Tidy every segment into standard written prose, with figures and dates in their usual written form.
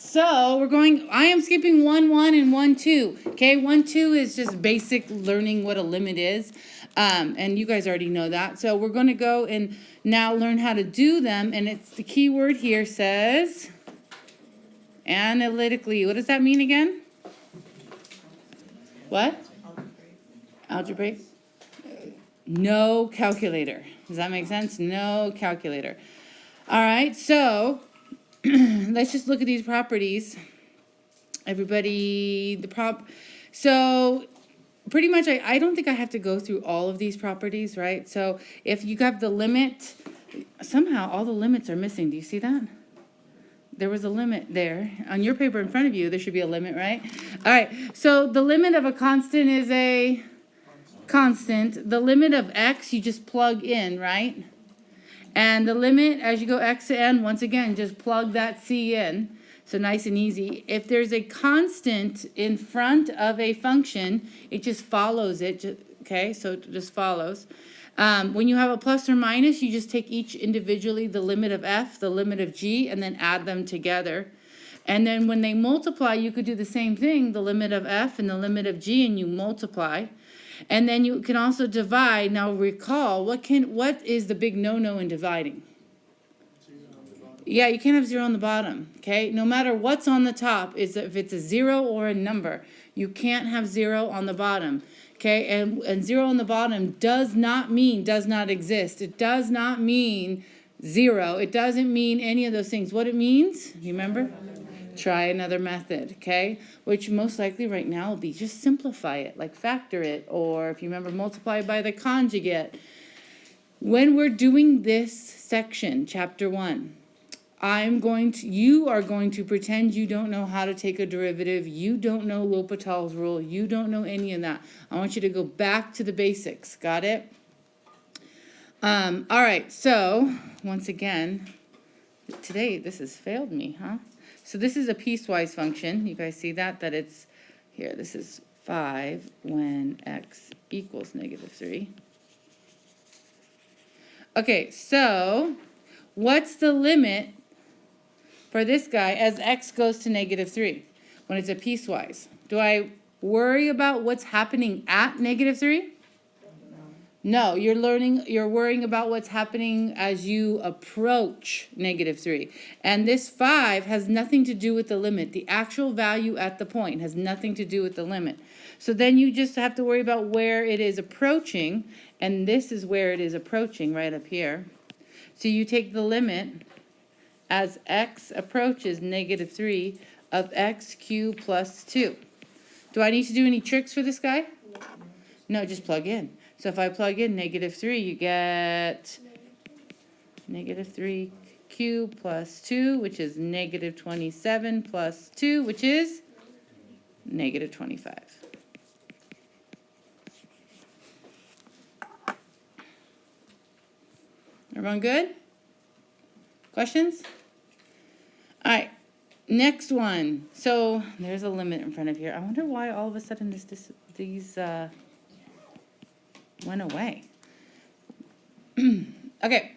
so we're going, I am skipping 1, 1 and 1, 2. Okay, 1, 2 is just basic learning what a limit is. And you guys already know that. So we're going to go and now learn how to do them. And it's the key word here says analytically. What does that mean again? What? Algebraic? No calculator. Does that make sense? No calculator. All right, so let's just look at these properties. Everybody, so pretty much I don't think I have to go through all of these properties, right? So if you have the limit, somehow all the limits are missing. Do you see that? There was a limit there. On your paper in front of you, there should be a limit, right? All right, so the limit of a constant is a constant. The limit of x, you just plug in, right? And the limit, as you go x to n, once again, just plug that c in. So nice and easy. If there's a constant in front of a function, it just follows it, okay? So it just follows. When you have a plus or minus, you just take each individually, the limit of f, the limit of g, and then add them together. And then when they multiply, you could do the same thing, the limit of f and the limit of g, and you multiply. And then you can also divide. Now recall, what is the big no-no in dividing? Yeah, you can't have 0 on the bottom, okay? No matter what's on the top, if it's a 0 or a number, you can't have 0 on the bottom, okay? And 0 on the bottom does not mean does not exist. It does not mean 0. It doesn't mean any of those things. What it means, remember? Try another method, okay? Which most likely right now will be just simplify it, like factor it, or if you remember, multiply by the conjugate. When we're doing this section, chapter 1, you are going to pretend you don't know how to take a derivative. You don't know L'Hopital's rule. You don't know any of that. I want you to go back to the basics. Got it? All right, so once again, today this has failed me, huh? So this is a piecewise function. You guys see that? That it's, here, this is 5 when x equals -3. Okay, so what's the limit for this guy as x goes to -3 when it's a piecewise? Do I worry about what's happening at -3? No, you're worrying about what's happening as you approach -3. And this 5 has nothing to do with the limit. The actual value at the point has nothing to do with the limit. So then you just have to worry about where it is approaching, and this is where it is approaching, right up here. So you take the limit as x approaches -3 of x cubed plus 2. Do I need to do any tricks for this guy? No, just plug in. So if I plug in -3, you get -3 cubed plus 2, which is -27 plus 2, which is -25. Everyone good? Questions? All right, next one. So there's a limit in front of here. I wonder why all of a sudden these went away. Okay,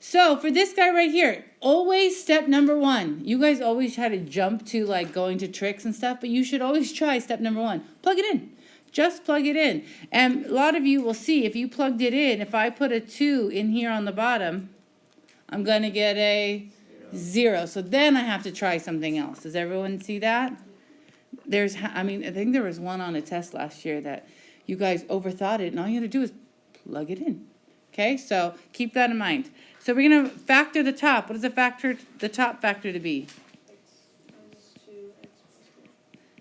so for this guy right here, always step number 1. You guys always try to jump to like going to tricks and stuff, but you should always try step number 1. Plug it in. Just plug it in. And a lot of you will see if you plugged it in, if I put a 2 in here on the bottom, I'm going to get a 0. So then I have to try something else. Does everyone see that? I think there was one on a test last year that you guys overthought it, and all you have to do is plug it in. Okay, so keep that in mind. So we're going to factor the top. What is the top factor to be?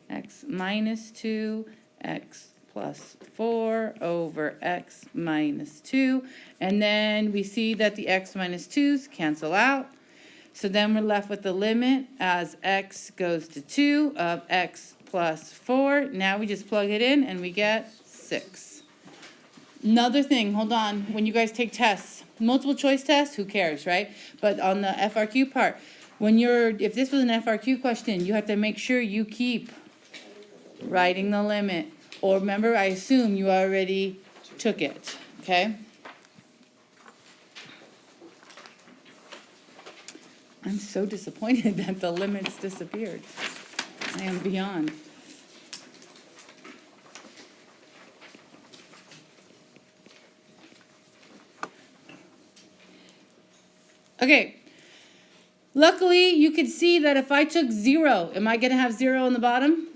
X minus 2, x plus 4 over x minus 2. And then we see that the x minus 2's cancel out. So then we're left with the limit as x goes to 2 of x plus 4. Now we just plug it in and we get 6. Another thing, hold on, when you guys take tests, multiple choice tests, who cares, right? But on the FRQ part, if this was an FRQ question, you have to make sure you keep writing the limit. Or remember, I assume you already took it, okay? I'm so disappointed that the limits disappeared. I am beyond. Okay. Luckily, you could see that if I took 0, am I going to have 0 in the bottom?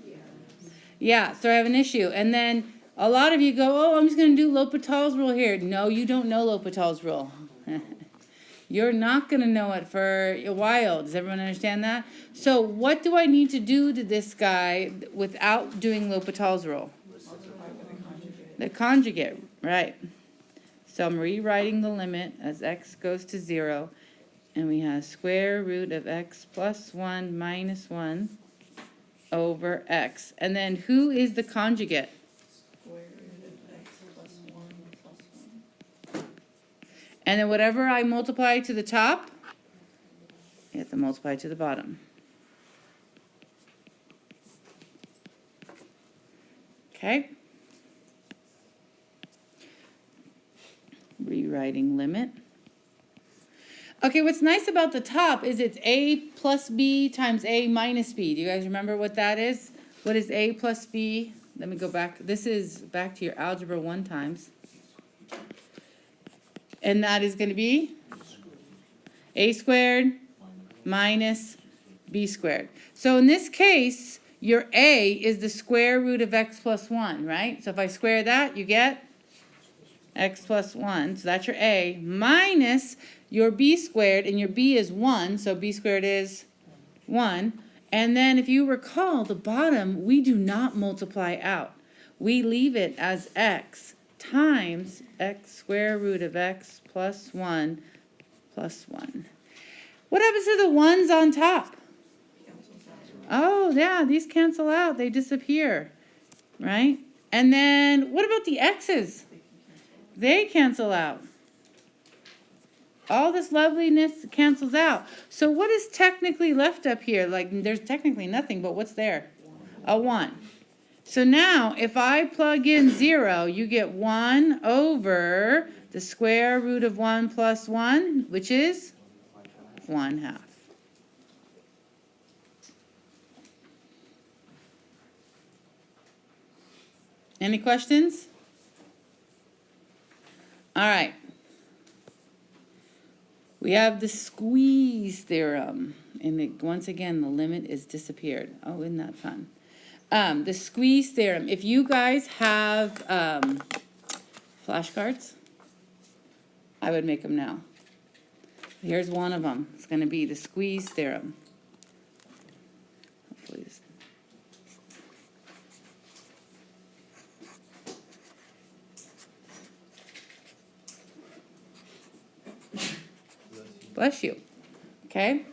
Yeah, so I have an issue. And then a lot of you go, oh, I'm just going to do L'Hopital's rule here. No, you don't know L'Hopital's rule. You're not going to know it for a while. Does everyone understand that? So what do I need to do to this guy without doing L'Hopital's rule? The conjugate, right. So I'm rewriting the limit as x goes to 0. And we have square root of x plus 1 minus 1 over x. And then who is the conjugate? Square root of x plus 1 plus 1. And then whatever I multiply to the top, you have to multiply to the bottom. Okay? Rewriting limit. Okay, what's nice about the top is it's a plus b times a minus b. Do you guys remember what that is? What is a plus b? Let me go back. This is back to your algebra 1 times. And that is going to be a squared minus b squared. So in this case, your a is the square root of x plus 1, right? So if I square that, you get x plus 1. So that's your a minus your b squared, and your b is 1, so b squared is 1. And then if you recall, the bottom, we do not multiply out. We leave it as x times x square root of x plus 1 plus 1. What happens to the ones on top? Oh, yeah, these cancel out. They disappear, right? And then what about the x's? They cancel out. All this loveliness cancels out. So what is technically left up here? Like, there's technically nothing, but what's there? A 1. So now, if I plug in 0, you get 1 over the square root of 1 plus 1, which is 1/2. Any questions? All right. We have the squeeze theorem. And once again, the limit is disappeared. Oh, isn't that fun? The squeeze theorem. If you guys have flashcards, I would make them now. Here's one of them. It's going to be the squeeze theorem. Hopefully this. Bless you. Okay?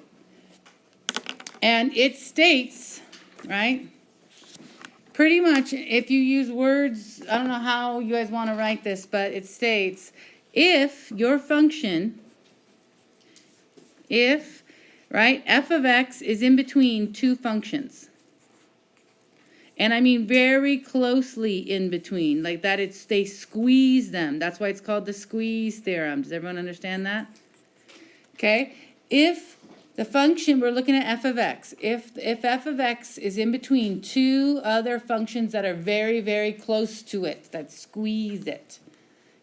And it states, right? Pretty much, if you use words, I don't know how you guys want to write this, but it states, if your function, right, f of x is in between two functions, and I mean very closely in between, like that they squeeze them. That's why it's called the squeeze theorem. Does everyone understand that? Okay, if the function, we're looking at f of x. If f of x is in between two other functions that are very, very close to it, that squeeze it,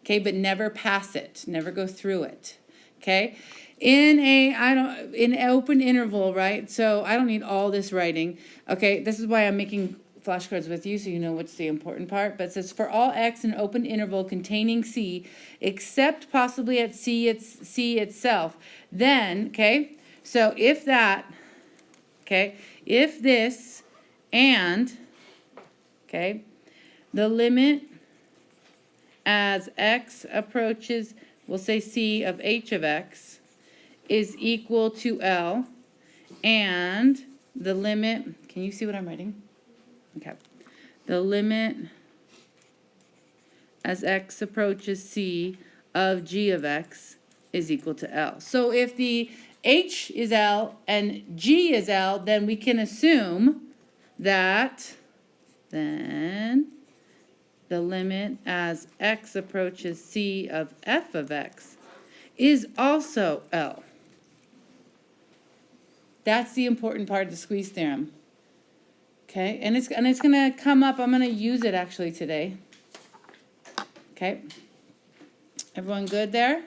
okay, but never pass it, never go through it, okay? In an open interval, right? So I don't need all this writing, okay? This is why I'm making flashcards with you so you know what's the important part. But it says for all x in an open interval containing c, except possibly at c itself, then, okay, so if that, okay, if this and, okay, the limit as x approaches, we'll say c of h of x, is equal to L, and the limit, can you see what I'm writing? Okay. The limit as x approaches c of g of x is equal to L. So if the h is L and g is L, then we can assume that then the limit as x approaches c of f of x is also L. That's the important part of the squeeze theorem. Okay, and it's gonna come up, I'm gonna use it actually today. Okay. Everyone good there?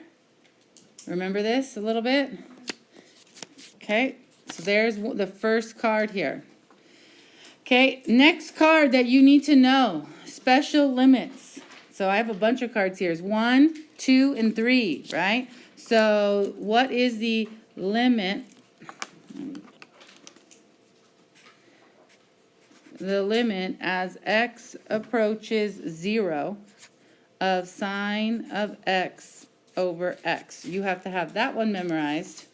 Remember this a little bit? Okay, so there's the first card here. Okay, next card that you need to know, special limits. So I have a bunch of cards here. It's 1, 2, and 3, right? So what is the limit? The limit as x approaches 0 of sine of x over x. You have to have that one memorized,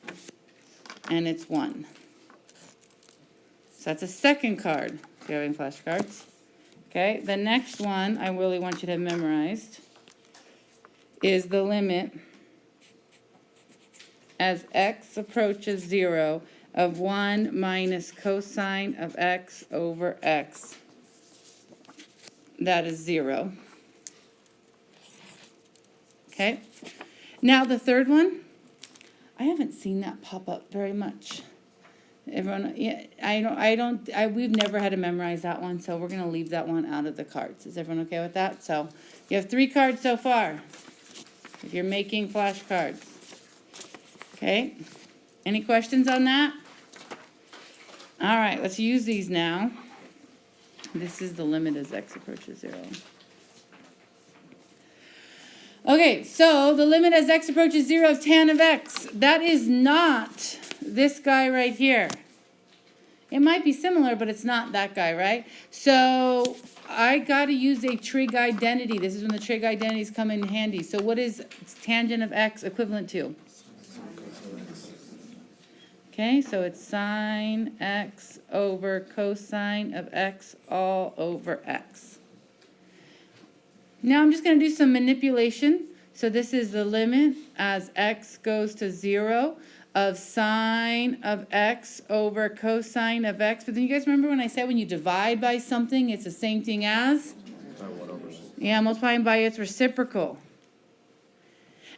and it's 1. So that's a second card, if you're having flashcards. Okay, the next one I really want you to have memorized is the limit as x approaches 0 of 1 minus cosine of x over x. That is 0. Okay, now the third one, I haven't seen that pop up very much. Everyone, yeah, we've never had to memorize that one, so we're gonna leave that one out of the cards. Is everyone okay with that? So you have 3 cards so far, if you're making flashcards. Okay, any questions on that? All right, let's use these now. This is the limit as x approaches 0. Okay, so the limit as x approaches 0 of tan of x, that is not this guy right here. It might be similar, but it's not that guy, right? So I got to use a trig identity. This is when the trig identities come in handy. So what is tangent of x equivalent to? Okay, so it's sine x over cosine of x all over x. Now I'm just going to do some manipulation. So this is the limit as x goes to 0 of sine of x over cosine of x. But then you guys remember when I said when you divide by something, it's the same thing as? Yeah, multiplying by its reciprocal.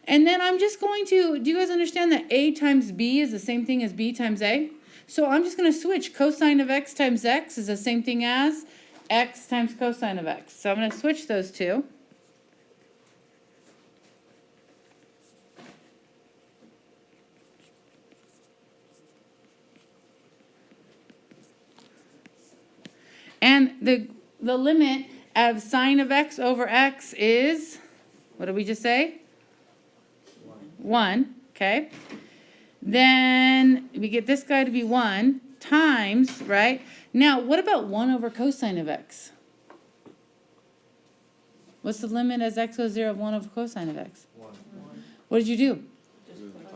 And then I'm just going to, do you guys understand that a times b is the same thing as b times a? So I'm just going to switch. Cosine of x times x is the same thing as x times cosine of x. So I'm going to switch those two. And the limit of sine of x over x is, what did we just say? 1, okay? Then we get this guy to be 1 times, right? Now, what about 1 over cosine of x? What's the limit as x goes 0 of 1 over cosine of x? 1. What did you do?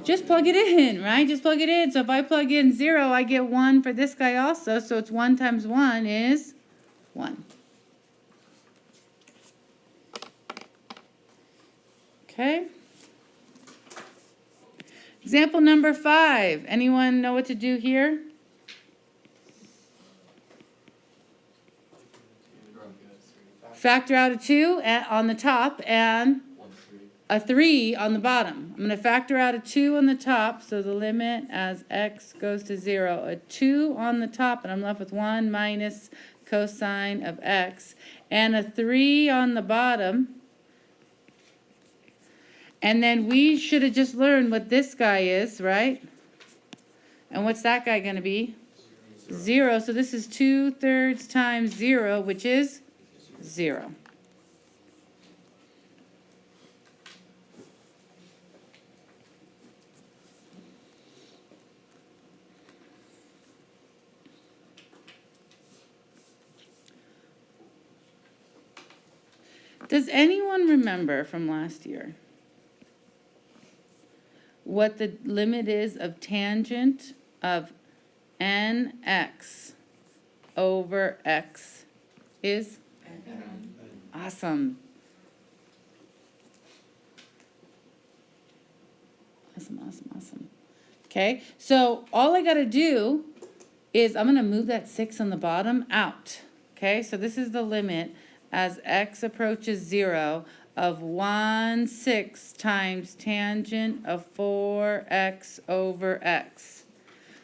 Just plug it in, right? Just plug it in. So if I plug in 0, I get 1 for this guy also. So it's 1 times 1 is 1. Okay. Example number 5. Anyone know what to do here? Factor out a 2 on the top and a 3 on the bottom. I'm going to factor out a 2 on the top, so the limit as x goes to 0. A 2 on the top, and I'm left with 1 minus cosine of x. And a 3 on the bottom. And then we should have just learned what this guy is, right? And what's that guy going to be? 0. So this is 2/3 times 0, which is 0. Does anyone remember from last year what the limit is of tangent of nx over x is? Awesome. Awesome. Okay, so all I got to do is I'm going to move that 6 on the bottom out. Okay, so this is the limit as x approaches 0 of 1/6 times tangent of 4x over x.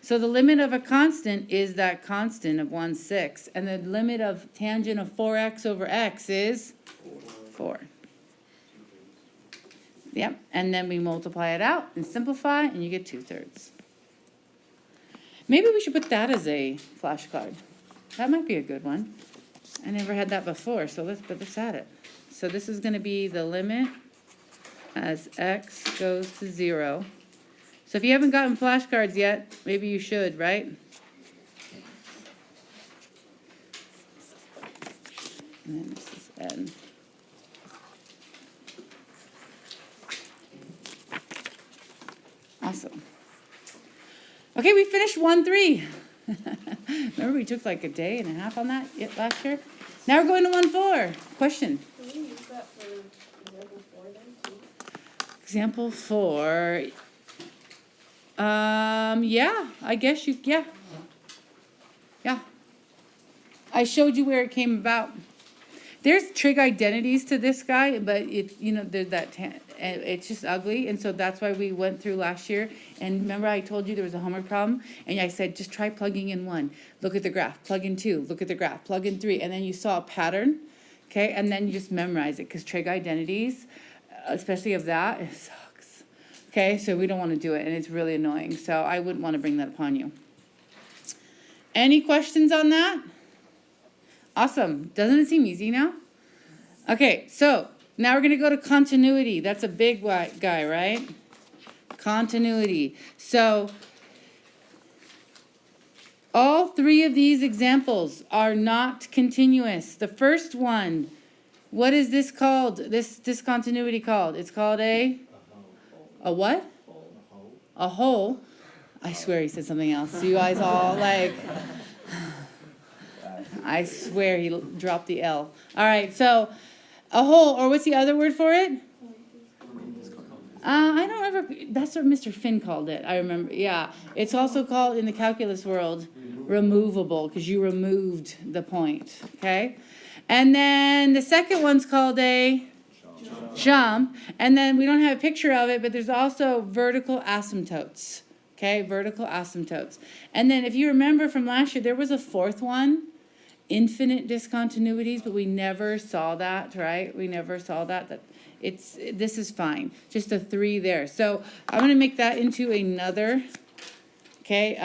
So the limit of a constant is that constant of 1/6, and the limit of tangent of 4x over x is 4. Yep, and then we multiply it out and simplify, and you get 2/3. Maybe we should put that as a flashcard. That might be a good one. I never had that before, so let's add it. So this is gonna be the limit as x goes to 0. So if you haven't gotten flashcards yet, maybe you should, right? And then this is n. Awesome. Okay, we finished 1-3. Remember we took like a day and a half on that last year? Now we're going to 1-4. Question? Can we use that for example 4 then too? Example 4. Yeah, I guess yeah. Yeah. I showed you where it came about. There's trig identities to this guy, but there's that, it's just ugly, and so that's why we went through last year. And remember I told you there was a homework problem, and I said, just try plugging in 1, look at the graph, plug in 2, look at the graph, plug in 3, and then you saw a pattern, okay, and then you just memorize it, because trig identities, especially of that, it sucks, okay, so we don't want to do it, and it's really annoying, so I wouldn't want to bring that upon you. Any questions on that? Awesome. Doesn't it seem easy now? Okay, so now we're going to go to continuity. That's a big guy, right? Continuity. So all 3 of these examples are not continuous. The first one, what is this called? This discontinuity called? It's called a what? A hole. I swear he said something else. You guys all like... I swear he dropped the L. All right, so a hole, or what's the other word for it? I don't ever, that's what Mr. Finn called it, I remember, yeah. It's also called, in the calculus world, removable, because you removed the point, okay? And then the second one's called a jump, and then we don't have a picture of it, but there's also vertical asymptotes, okay? Vertical asymptotes. And then if you remember from last year, there was a 4th one, infinite discontinuities, but we never saw that, right? We never saw that. This is fine. Just a 3 there. So I'm going to make that into another, okay,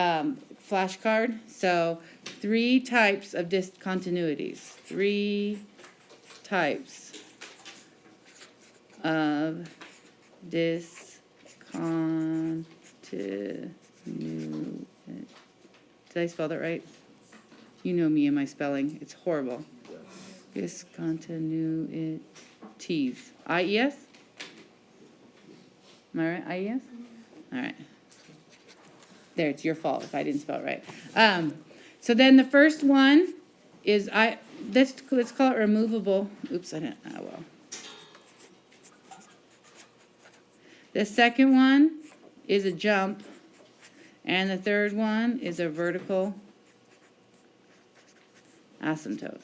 flashcard. So 3 types of discontinuities. 3 types of discontinuities. Did I spell that right? You know me and my spelling. It's horrible. Discontinuities. I-E-S? Am I right? I-E-S? All right. There, it's your fault if I didn't spell it right. So then the first one is, let's call it removable. Oops, I didn't, oh well. The second one is a jump. And the third one is a vertical asymptote.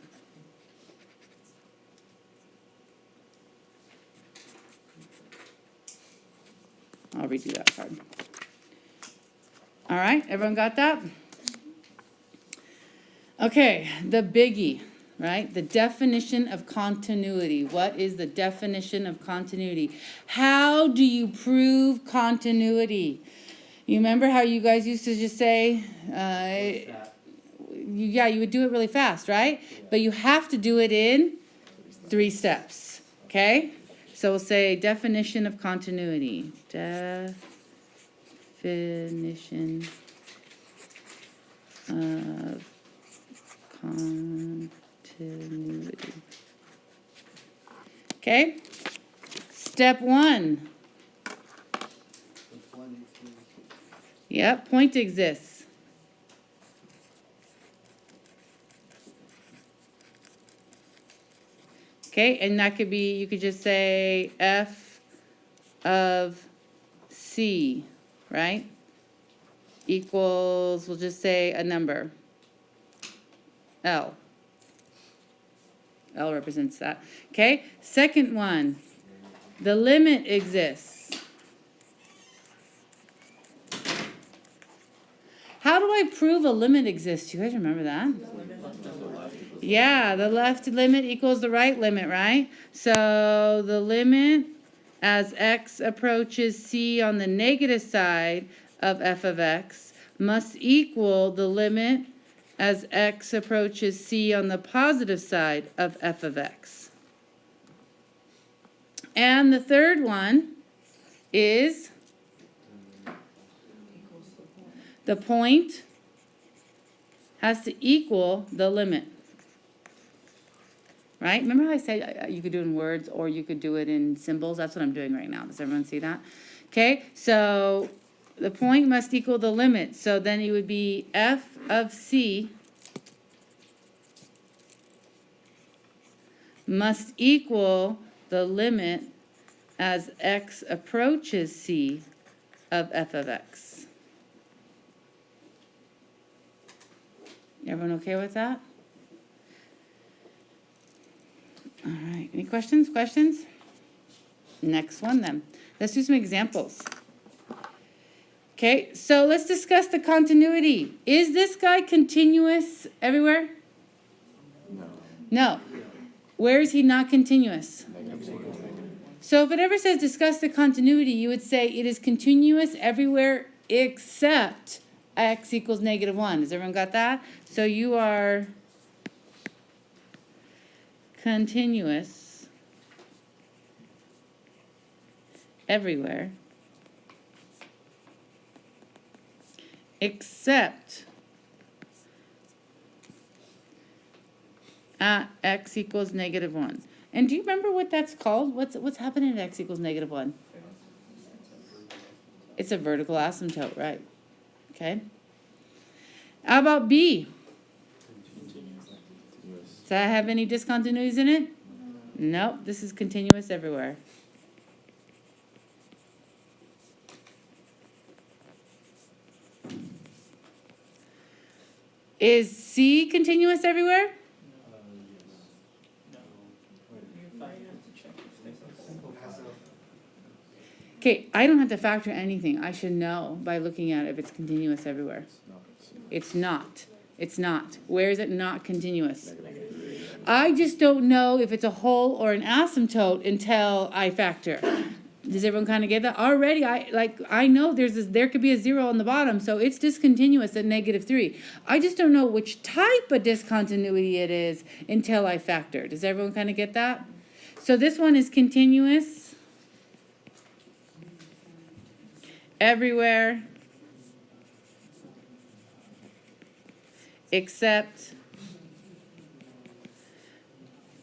I'll redo that card. All right, everyone got that? Okay, the biggie, right? The definition of continuity. What is the definition of continuity? How do you prove continuity? You remember how you guys used to just say, you would do it really fast, right? But you have to do it in 3 steps, okay? So we'll say definition of continuity. Definition of continuity. Okay? Step 1. Yep, point exists. Okay, and that could be, you could just say f of c, right? Equals, we'll just say a number. L. L represents that. Okay, second one, the limit exists. How do I prove a limit exists? You guys remember that? Yeah, the left limit equals the right limit, right? So the limit as x approaches c on the negative side of f of x must equal the limit as x approaches c on the positive side of f of x. And the third one is the point has to equal the limit. Right? Remember how I said you could do it in words or you could do it in symbols? That's what I'm doing right now. Does everyone see that? Okay, so the point must equal the limit. So then it would be f of c must equal the limit as x approaches c of f of x. Everyone okay with that? All right, any questions? Next one then. Let's do some examples. Okay, so let's discuss the continuity. Is this guy continuous everywhere? No. Where is he not continuous? So if it ever says discuss the continuity, you would say it is continuous everywhere except x equals -1. Has everyone got that? So you are continuous everywhere except at x equals -1. And do you remember what that's called? What's happening at x equals -1? It's a vertical asymptote, right? Okay. How about B? Does that have any discontinuities in it? Nope, this is continuous everywhere. Is C continuous everywhere? Okay, I don't have to factor anything. I should know by looking at it if it's continuous everywhere. It's not. It's not. Where is it not continuous? I just don't know if it's a whole or an asymptote until I factor. Does everyone kind of get that? Already, I know there could be a 0 on the bottom, so it's discontinuous at -3. I just don't know which type of discontinuity it is until I factor. Does everyone kind of get that? So this one is continuous everywhere except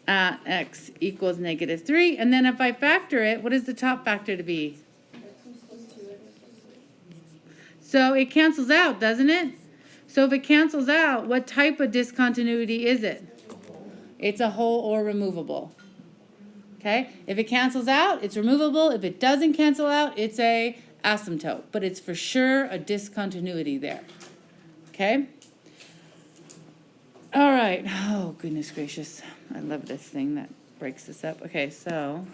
at x equals -3. And then if I factor it, what is the top factor to be? So it cancels out, doesn't it? So if it cancels out, what type of discontinuity is it? It's a whole or removable. Okay? If it cancels out, it's removable. If it doesn't cancel out, it's a asymptote. But it's for sure a discontinuity there. Okay? All right. Oh, goodness gracious. I love this thing that breaks this up. Okay, so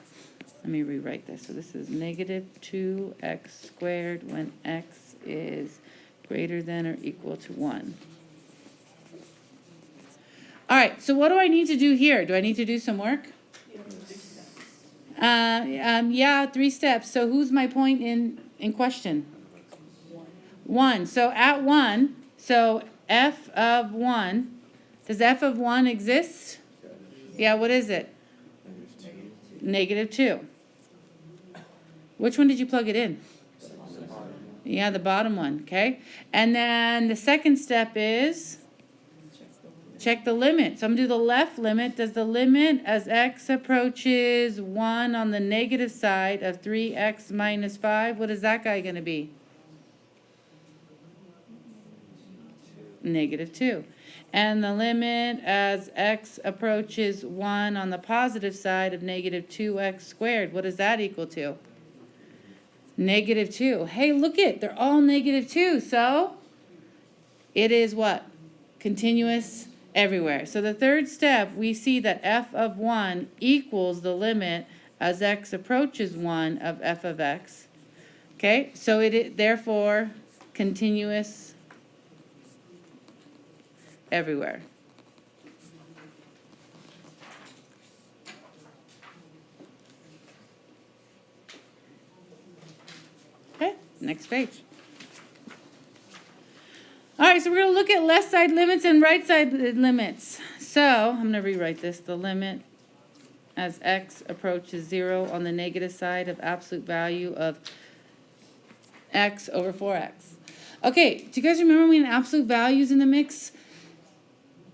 let me rewrite this. So this is -2x squared when x is greater than or equal to 1. All right, so what do I need to do here? Do I need to do some work? Yeah, 3 steps. So who's my point in question? 1. So at 1, so f of 1, does f of 1 exist? Yeah, what is it? -2. Which one did you plug it in? Yeah, the bottom one, okay? And then the second step is check the limit. So I'm going to do the left limit. Does the limit as x approaches 1 on the negative side of 3x minus 5, what is that guy going to be? -2. And the limit as x approaches 1 on the positive side of -2x squared, what does that equal to? -2. Hey, look it, they're all -2. So it is what? Continuous everywhere. So the third step, we see that f of 1 equals the limit as x approaches 1 of f of x. Okay, so it is therefore continuous everywhere. Okay, next page. All right, so we're going to look at left side limits and right side limits. So I'm going to rewrite this. The limit as x approaches 0 on the negative side of absolute value of x over 4x. Okay, do you guys remember when absolute values in the mix?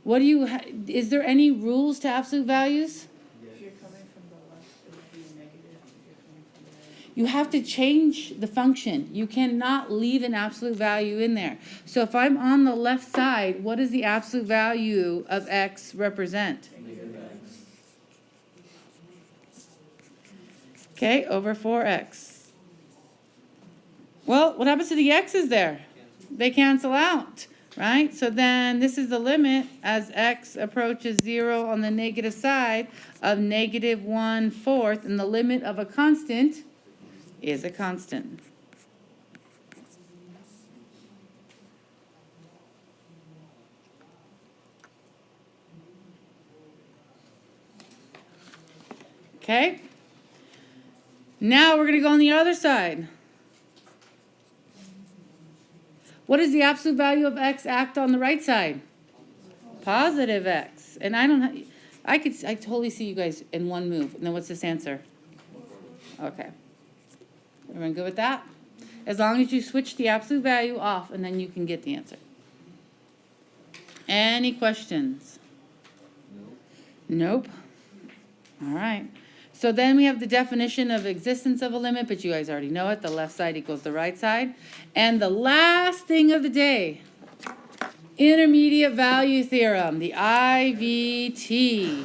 What do you, is there any rules to absolute values? If you're coming from the left, it would be negative. If you're coming from the right. You have to change the function. You cannot leave an absolute value in there. So if I'm on the left side, what does the absolute value of x represent? Okay, over 4x. Well, what happens to the x's there? They cancel out, right? So then this is the limit as x approaches 0 on the negative side of negative 1/4, and the limit of a constant is a constant. Okay? Now we're going to go on the other side. What does the absolute value of x act on the right side? Positive x. And I totally see you guys in one move. And then what's this answer? Okay. Everyone good with that? As long as you switch the absolute value off, and then you can get the answer. Any questions? Nope. All right. So then we have the definition of existence of a limit, but you guys already know it. The left side equals the right side. And the last thing of the day, intermediate value theorem, the IVT.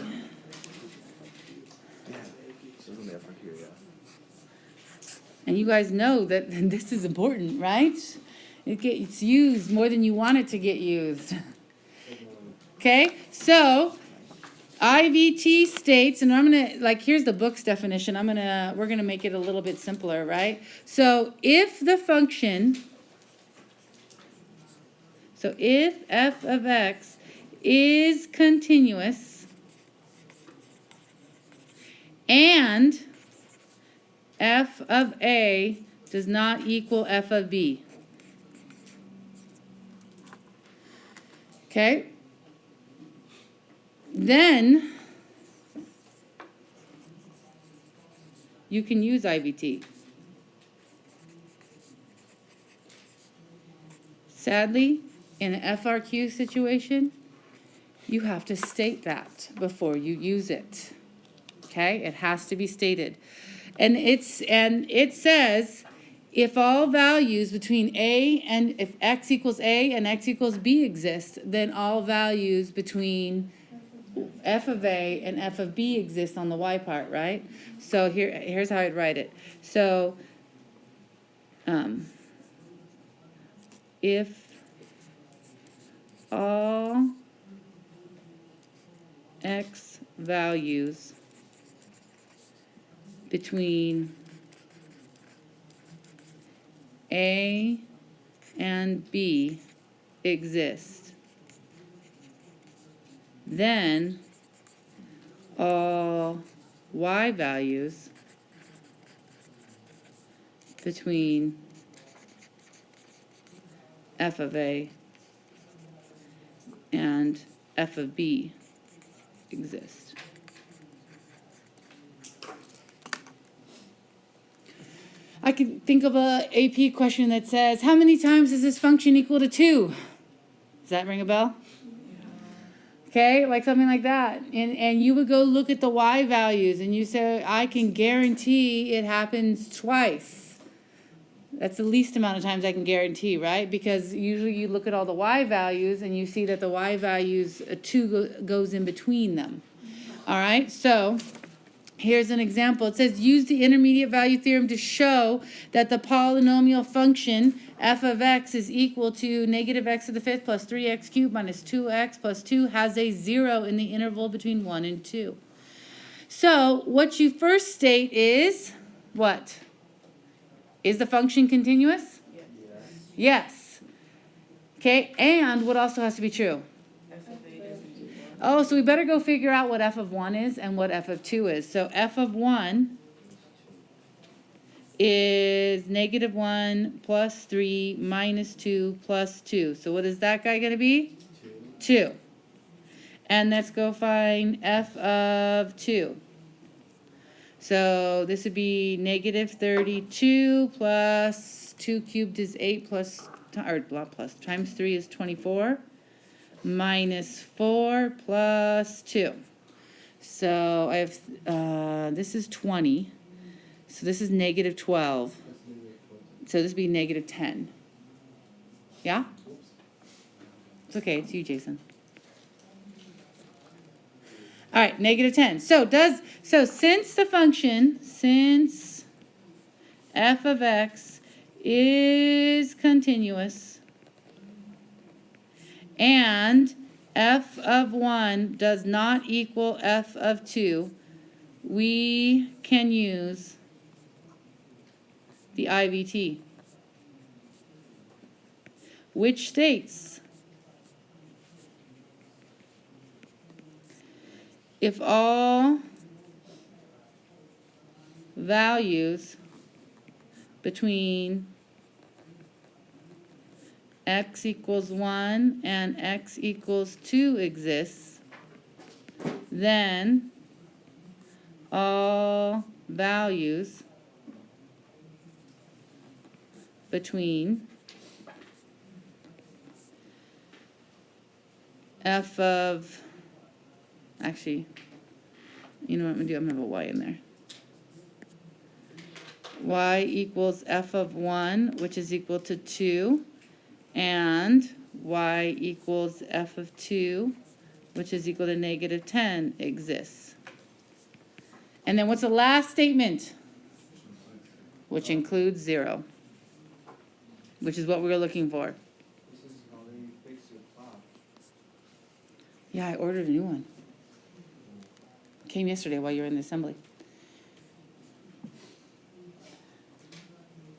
And you guys know that this is important, right? It's used more than you want it to get used. Okay, so IVT states, and I'm gonna, like, here's the book's definition. We're gonna make it a little bit simpler, right? So if f of x is continuous and f of a does not equal f of b. Okay? Then you can use IVT. Sadly, in an FRQ situation, you have to state that before you use it. Okay? It has to be stated. And it says if all values between a and if x equals a and x equals b exist, then all values between f of a and f of b exist on the y part, right? So here's how I'd write it. So if all x values between a and b exist, then all y values between f of a and f of b exist. I could think of a AP question that says, how many times is this function equal to 2? Does that ring a bell? Okay, like something like that. And you would go look at the y values and you say, I can guarantee it happens twice. That's the least amount of times I can guarantee, right? Because usually you look at all the y values and you see that the y values, 2 goes in between them. All right, so here's an example. It says, use the intermediate value theorem to show that the polynomial function f of x is equal to negative x to the 5th plus 3x cubed minus 2x plus 2 has a 0 in the interval between 1 and 2. So what you first state is what? Is the function continuous? Yes. Yes. Okay, and what also has to be true? F Oh, so we better go figure out what f of 1 is and what f of 2 is. So f of 1 is negative 1 plus 3 minus 2 plus 2. So what is that guy going to be? 2. And let's go find f of 2. So this would be negative 32 plus 2 cubed is 8 plus, or not plus, times 3 is 24. Minus 4 plus 2. So I have, this is 20. So this is negative 12. So this would be negative 10. Yeah? It's okay, it's you, Jason. All right, negative 10. So since the function, since f of x is continuous, and f of 1 does not equal f of 2, we can use the IVT, which states if all values between x equals 1 and x equals 2 exists, then all values between f of, actually, you know what I'm going to do? I'm going to have a y in there. Y equals f of 1, which is equal to 2. And y equals f of 2, which is equal to negative 10, exists. And then what's the last statement? Which includes 0, which is what we were looking for. This is how they fix your clock. Yeah, I ordered a new one. Came yesterday while you were in the assembly.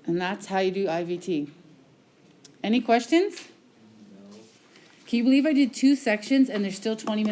And that's how you do IVT. Any questions? No. Can you believe I did 2 sections and there's still 20 minutes?